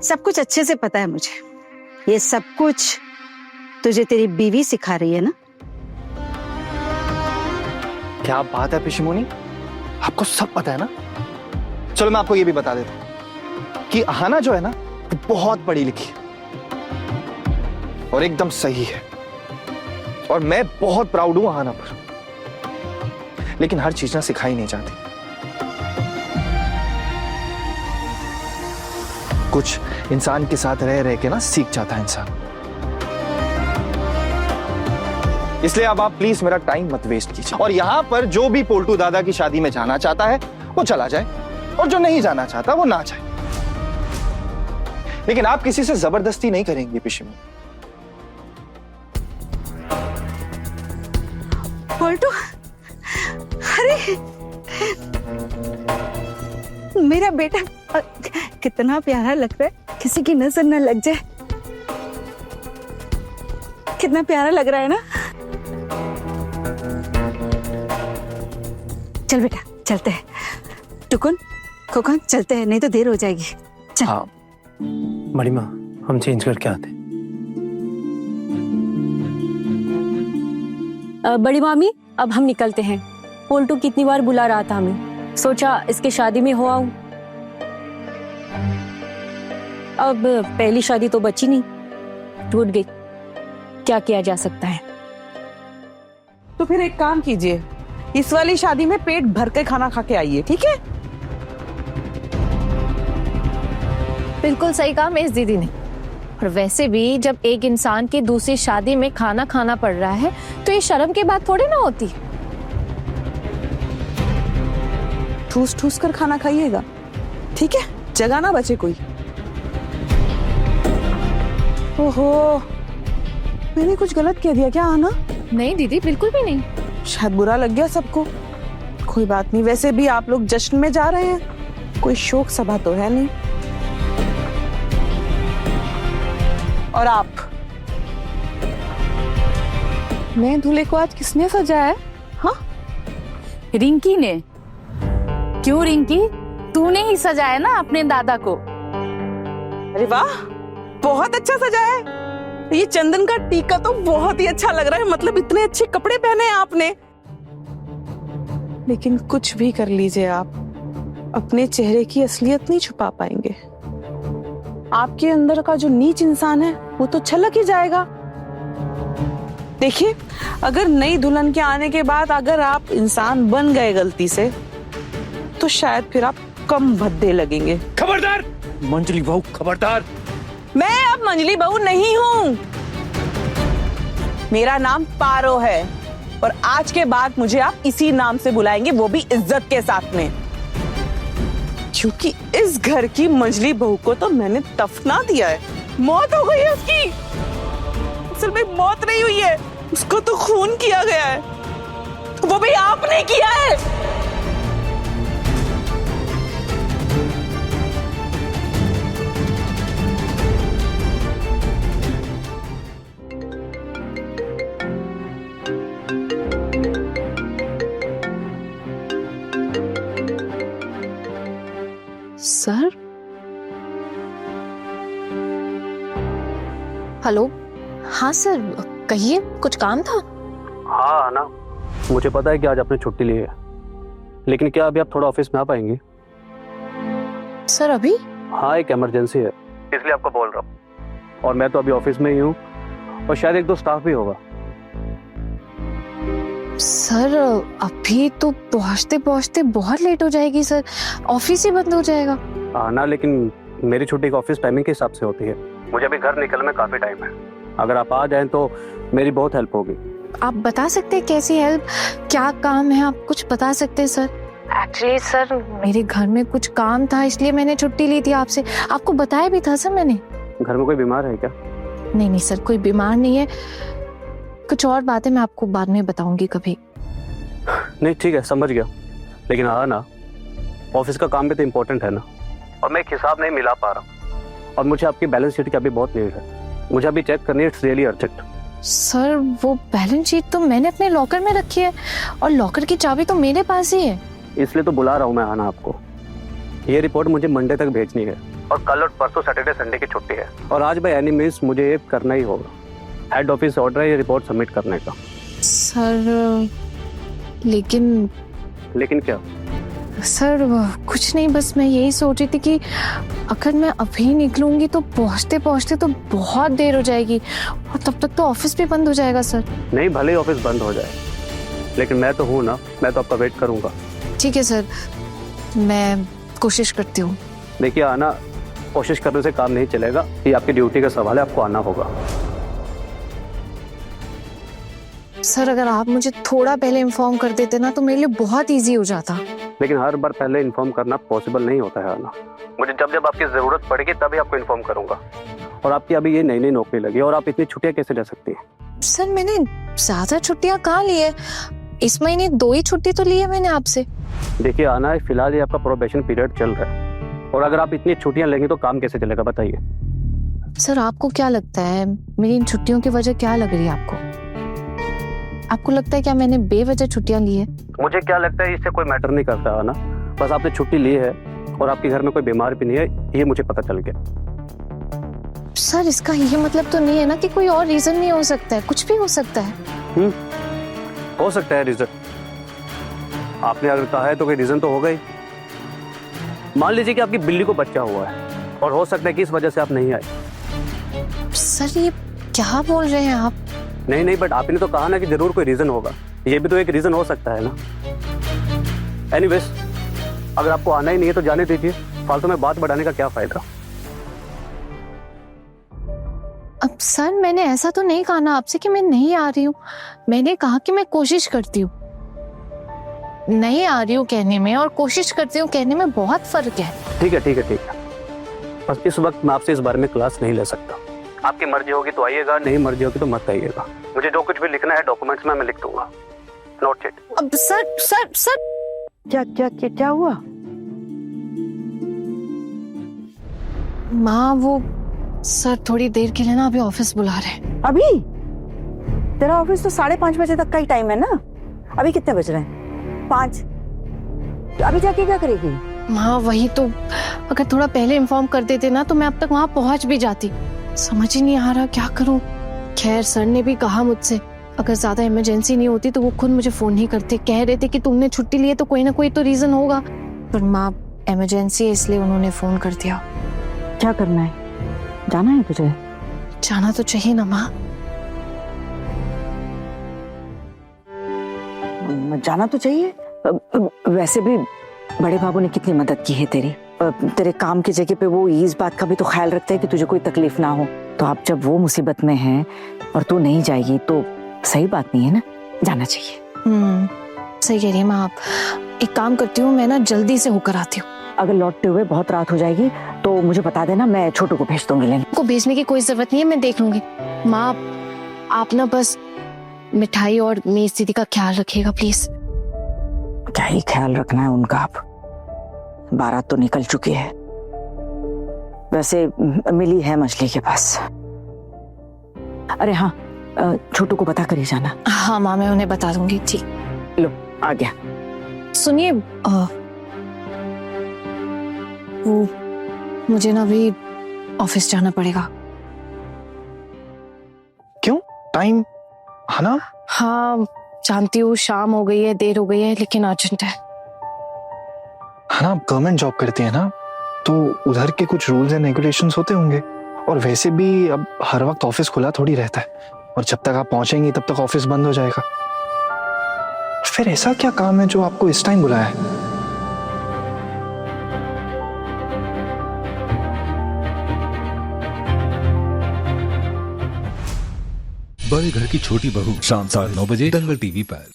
सब कुछ अच्छे से पता है मुझे। ये सब कुछ तुझे तेरी बीवी सिखा रही है ना? क्या बात है पिशीमोनी, आपको सब पता है ना? चलो मैं आपको ये भी बता देता हूं कि अहाना जो है ना, वो बहुत पढ़ी लिखी है और एकदम सही है, और मैं बहुत प्राउड हूं अहाना पर। लेकिन हर चीज ना सिखाई नहीं जाती, कुछ इंसान के साथ रह रह के ना सीख जाता है इंसान। इसलिए अब आप प्लीज मेरा टाइम मत वेस्ट कीजिए, और यहां पर जो भी पोल्टू दादा की शादी में जाना चाहता है वो चला जाए, और जो नहीं जाना चाहता वो ना जाए। लेकिन आप किसी से जबरदस्ती नहीं करेंगे पिशीमोनी। पोल्टू, अरे मेरा बेटा कितना प्यारा लग रहा है, किसी की नजर न लग जाए। कितना प्यारा लग रहा है ना? चल बेटा चलते हैं। टुकुन, खोकन, चलते हैं, नहीं तो देर हो जाएगी। चल। हाँ बड़ी माँ, हम चेंज करके आते। बड़ी मामी, अब हम निकलते हैं। पोल्टू कितनी बार बुला रहा था हमें, सोचा इसके शादी में हो आऊं। अब पहली शादी तो बची नहीं, टूट गई। क्या किया जा सकता है? तो फिर एक काम कीजिए, इस वाली शादी में पेट भर के खाना खा के आइए, ठीक है? बिल्कुल सही कहा मेरी दीदी ने। और वैसे भी जब एक इंसान की दूसरी शादी में खाना खाना पड़ रहा है तो ये शर्म की बात थोड़ी ना होती। ठूस ठूस कर खाना खाइएगा, ठीक है? जगह ना बचे कोई। ओहो, मैंने कुछ गलत कह दिया क्या आना? नहीं दीदी, बिल्कुल भी नहीं। शायद बुरा लग गया सबको। कोई बात नहीं, वैसे भी आप लोग जश्न में जा रहे हैं, कोई शोक सभा तो है नहीं। और आप, नए दूल्हे को आज किसने सजाया है? हाँ, रिंकी ने। क्यों रिंकी, तूने ही सजाया ना अपने दादा को। अरे वाह, बहुत अच्छा सजाया है। ये चंदन का टीका तो बहुत ही अच्छा लग रहा है, मतलब इतने अच्छे कपड़े पहने हैं आपने। लेकिन कुछ भी कर लीजिए आप, अपने चेहरे की असलियत नहीं छुपा पाएंगे। आपके अंदर का जो नीच इंसान है वो तो छलक ही जाएगा। देखिए, अगर नई दुल्हन के आने के बाद अगर आप इंसान बन गए गलती से, तो शायद फिर आप कम भद्दे लगेंगे। खबरदार मंजली बहू, खबरदार। मैं अब मंजली बहू नहीं हूं, मेरा नाम पारो है, और आज के बाद मुझे आप इसी नाम से बुलाएंगे, वो भी इज्जत के साथ में। क्योंकि इस घर की मंजली बहू को तो मैंने दफना दिया है। मौत हो गई है उसकी। असल में मौत नहीं हुई है, उसको तो खून किया गया है, वो भी आपने किया है। Sir, hello. हाँ सर, कहिए, कुछ काम था? हाँ ना, मुझे पता है कि आज आपने छुट्टी ली है, लेकिन क्या अभी आप थोड़ा ऑफिस में आ पाएंगे? सर अभी? हाँ, एक इमरजेंसी है, इसलिए आपको बोल रहा हूँ। और मैं तो अभी ऑफिस में ही हूँ, और शायद एक दो स्टाफ भी होगा। सर अभी तो पहुँचते पहुँचते बहुत लेट हो जाएगी सर, ऑफिस ही बंद हो जाएगा। हाँ ना, लेकिन मेरी छुट्टी का ऑफिस टाइमिंग के हिसाब से होती है, मुझे अभी घर निकलने में काफी टाइम है। अगर आप आ जाएं तो मेरी बहुत हेल्प होगी। आप बता सकते हैं कैसी हेल्प, क्या काम है, आप कुछ बता सकते हैं सर? एक्चुअली सर मेरे घर में कुछ काम था, इसलिए मैंने छुट्टी ली थी आपसे। आपको बताया भी था सर मैंने। घर में कोई बीमार है क्या? नहीं नहीं सर, कोई बीमार नहीं है, कुछ और बातें मैं आपको बाद में बताऊंगी कभी। नहीं ठीक है, समझ गया, लेकिन हाँ ना, ऑफिस का काम भी तो इम्पोर्टेंट है ना, और मैं एक हिसाब नहीं मिला पा रहा, और मुझे आपकी बैलेंस शीट की अभी बहुत नीड है, मुझे अभी चेक करनी है, इट्स रियली अर्जेंट। सर वो बैलेंस शीट तो मैंने अपने लॉकर में रखी है, और लॉकर की चाबी तो मेरे पास ही है। इसलिए तो बुला रहा हूँ मैं आना आपको। ये रिपोर्ट मुझे मंडे तक भेजनी है, और कल और परसों सैटरडे संडे की छुट्टी है। और आज भाई एनीवेज मुझे ये करना ही होगा। हेड ऑफिस ऑर्डर है ये रिपोर्ट सबमिट करने का। सर लेकिन क्या? सर कुछ नहीं, बस मैं यही सोच रही थी कि अगर मैं अभी निकलूंगी तो पहुंचते पहुंचते तो बहुत देर हो जाएगी और तब तक तो ऑफिस भी बंद हो जाएगा सर। नहीं, भले ही ऑफिस बंद हो जाए, लेकिन मैं तो हूँ ना, मैं तो आपका वेट करूंगा। ठीक है सर, मैं कोशिश करती हूँ। देखिए आना, कोशिश करने से काम नहीं चलेगा, ये आपकी ड्यूटी का सवाल है, आपको आना होगा। सर अगर आप मुझे थोड़ा पहले इन्फॉर्म कर देते ना तो मेरे लिए बहुत इजी हो जाता। लेकिन हर बार पहले इन्फॉर्म करना पॉसिबल नहीं होता है आना। मुझे जब जब आपकी जरूरत पड़ेगी तभी आपको इन्फॉर्म करूंगा। और आपकी अभी ये नई नई नौकरी लगी और आप इतनी छुट्टियां कैसे ले सकती हैं? सर मैंने ज्यादा छुट्टियां कहाँ ली है, इस महीने 2 ही छुट्टी तो ली है मैंने आपसे। देखिए आना, फिलहाल ये आपका प्रोबेशन पीरियड चल रहा है और अगर आप इतनी छुट्टियां लेंगे तो काम कैसे चलेगा बताइए। सर आपको क्या लगता है मेरी इन छुट्टियों की वजह क्या लग रही है आपको? आपको लगता है क्या मैंने बेवजह छुट्टियां ली है? मुझे क्या लगता है इससे कोई मैटर नहीं करता है ना, बस आपने छुट्टी ली है और आपके घर में कोई बीमार भी नहीं है, ये मुझे पता चल गया। सर इसका ये मतलब तो नहीं है ना कि कोई और रीजन नहीं हो सकता है, कुछ भी हो सकता है। हो सकता है रीजन, आपने अगर कहा है तो कोई रीजन तो होगा ही। मान लीजिए कि आपकी बिल्ली को बच्चा हुआ है और हो सकता है कि इस वजह से आप नहीं आए। सर ये क्या बोल रहे हैं आप? नहीं, बट आपने तो कहा ना कि जरूर कोई रीजन होगा, ये भी तो एक रीजन हो सकता है ना। एनीवेज, अगर आपको आना ही नहीं है तो जाने दीजिए, फालतू में बात बढ़ाने का क्या फायदा। अब सर मैंने ऐसा तो नहीं कहा ना आपसे कि मैं नहीं आ रही हूँ, मैंने कहा कि मैं कोशिश करती हूँ। नहीं आ रही हूँ कहने में और कोशिश करती हूँ कहने में बहुत फर्क है। ठीक है, बस इस वक्त मैं आपसे इस बारे में क्लास नहीं ले सकता। आपकी मर्जी होगी तो आइएगा, नहीं मर्जी होगी तो मत आइएगा। मुझे जो कुछ भी लिखना है डॉक्यूमेंट्स में मैं लिख दूंगा। Note it. अब सर क्या हुआ? माँ वो सर थोड़ी देर के लिए ना अभी ऑफिस बुला रहे हैं। अभी? तेरा ऑफिस तो 5:30 बजे तक का ही टाइम है ना। अभी कितने बज रहे हैं? 5। अभी जाके क्या करेगी? माँ वही तो, अगर थोड़ा पहले इन्फॉर्म कर देते ना तो मैं अब तक वहां पहुंच भी जाती। समझ ही नहीं आ रहा क्या करूं। खैर सर ने भी कहा मुझसे अगर ज्यादा इमरजेंसी नहीं होती तो वो खुद मुझे फोन नहीं करते, कह रहे थे कि तुमने छुट्टी ली है तो कोई ना कोई तो रीजन होगा, पर माँ इमरजेंसी है इसलिए उन्होंने फोन कर दिया। क्या करना है? जाना है तुझे? जाना तो चाहिए ना माँ। जाना तो चाहिए। वैसे भी बड़े बाबू ने कितनी मदद की है तेरी। तेरे काम की जगह पे वो इस बात का भी तो ख्याल रखते हैं कि तुझे कोई तकलीफ ना हो। तो अब जब वो मुसीबत में है और तू नहीं जाएगी तो सही बात नहीं है ना, जाना चाहिए। सही कह रही है माँ आप। एक काम करती हूँ, मैं ना जल्दी से होकर आती हूँ। अगर लौटते हुए बहुत रात हो जाएगी तो मुझे बता देना, मैं छोटू को भेज दूंगी लेने। को भेजने की कोई जरूरत नहीं है, मैं देख लूंगी। माँ आप ना बस मिठाई और मेरी स्थिति का ख्याल रखिएगा प्लीज। क्या ही ख्याल रखना है उनका, अब बारात तो निकल चुकी है। वैसे मिली है मछली के पास। अरे हाँ, छोटू को बता कर ही जाना। हाँ माँ मैं उन्हें बता दूंगी। ठीक, लो आ गया। सुनिए मुझे ना अभी ऑफिस जाना पड़ेगा। क्यों? टाइम है ना? हाँ जानती हूँ शाम हो गई है, देर हो गई है, लेकिन अर्जेंट है ना। आप गवर्नमेंट जॉब करती है ना, तो उधर के कुछ रूल्स एंड रेगुलेशंस होते होंगे। और वैसे भी अब हर वक्त ऑफिस खुला थोड़ी रहता है, और जब तक आप पहुंचेंगी तब तक ऑफिस बंद हो जाएगा। फिर ऐसा क्या काम है जो आपको इस टाइम बुलाया है? बड़े घर की छोटी बहू शाम 9:30 बजे दंगल टीवी पर।